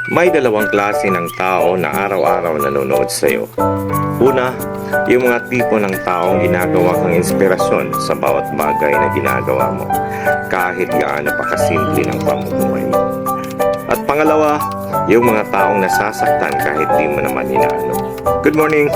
May dalawang klase ng tao na araw-araw nanonood sa iyo. Una, yung mga tipo ng taong ginagawa kang inspirasyon sa bawat bagay na ginagawa mo, kahit gaano pa kasimple ng pamumuhay. At pangalawa, yung mga taong nasasaktan kahit di mo naman inaano. Good morning!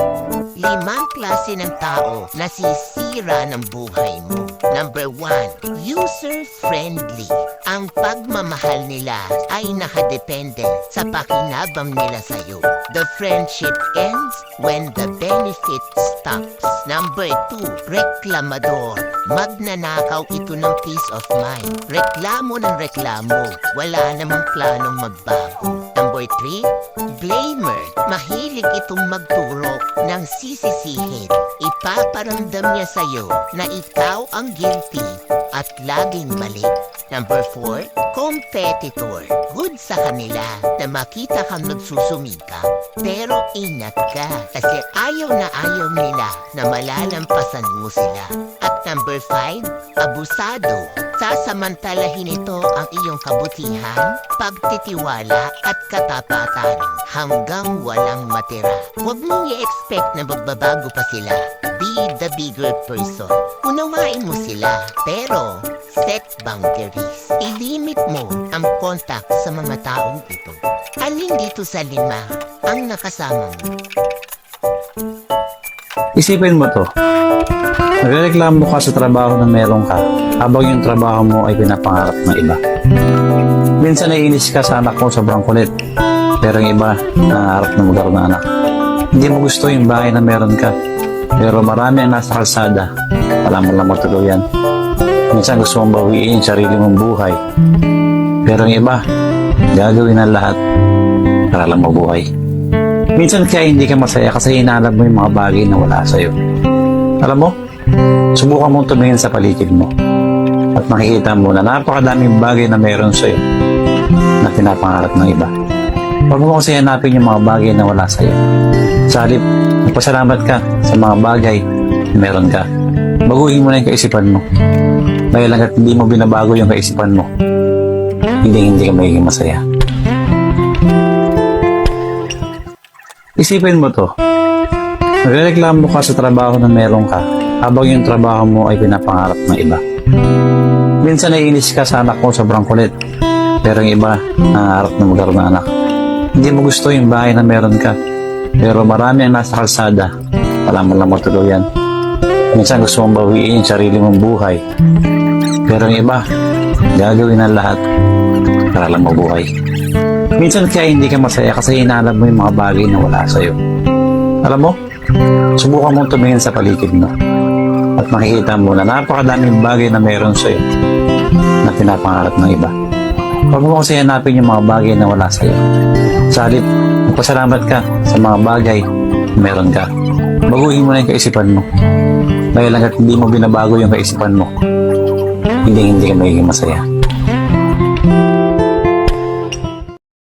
5 klase ng tao na sisira ng buhay mo. Number 1, user-friendly. Ang pagmamahal nila ay nakadepende sa pakinabang nila sa'yo. The friendship ends when the benefit stops. Number 2, reklamador. Magnanakaw ito ng peace of mind. Reklamo ng reklamo. Wala namang planong magbago. Number 3, blamer. Mahilig itong magturo ng sisisihin. Ipaparamdam niya sa'yo na ikaw ang guilty at laging mali. Number 4, competitor. Good sa kanila na makita kang nagsusumika. Pero ingat ka kasi ayaw nila na malalampasan mo sila. At number 5, abusado. Sasamantalahin ito ang iyong kabutihan, pagtitiwala at katapatan hanggang walang matira. Huwag mong i-expect na magbabago pa sila. Be the bigger person. Unawain mo sila, pero set boundaries. I-limit mo ang contact sa mga taong ito. Alin dito sa 5 ang nakasama mo? Isipin mo to. Nagreklamo ka sa trabaho na meron ka habang yung trabaho mo ay pinapangarap ng iba. Minsan naiinis ka sa anak mo sobrang kulit, pero yung iba nangarap na magkaroon ng anak. Hindi mo gusto yung bahay na meron ka, pero marami ang nasa kalsada, wala mo lang matuluyan. Minsan gusto mong bawiin yung sarili mong buhay, pero yung iba gagawin ang lahat para lang mabuhay. Minsan kaya hindi ka masaya kasi hinahanap mo yung mga bagay na wala sa'yo. Alam mo, subukan mong tumingin sa paligid mo at makikita mo na napakadaming bagay na meron sa'yo na pinapangarap ng iba. Huwag mo kasi hanapin yung mga bagay na wala sa'yo. Sa halip, magpasalamat ka sa mga bagay na meron ka. Baguhin mo na yung kaisipan mo. Dahil hanggat hindi mo binabago yung kaisipan mo, hindi ka magiging masaya. Isipin mo to. Nagreklamo ka sa trabaho na meron ka habang yung trabaho mo ay pinapangarap ng iba. Minsan naiinis ka sa anak mo sobrang kulit, pero yung iba nangarap na magkaroon ng anak. Hindi mo gusto yung bahay na meron ka, pero marami ang nasa kalsada, wala mo lang matuluyan. Minsan gusto mong bawiin yung sarili mong buhay, pero yung iba gagawin ang lahat para lang mabuhay. Minsan kaya hindi ka masaya kasi hinahanap mo yung mga bagay na wala sa'yo. Alam mo, subukan mong tumingin sa paligid mo at makikita mo na napakadaming bagay na meron sa'yo na pinapangarap ng iba. Huwag mo kasi hanapin yung mga bagay na wala sa'yo. Sa halip, magpasalamat ka sa mga bagay na meron ka. Baguhin mo na yung kaisipan mo. Dahil hanggat hindi mo binabago yung kaisipan mo, hindi ka magiging masaya.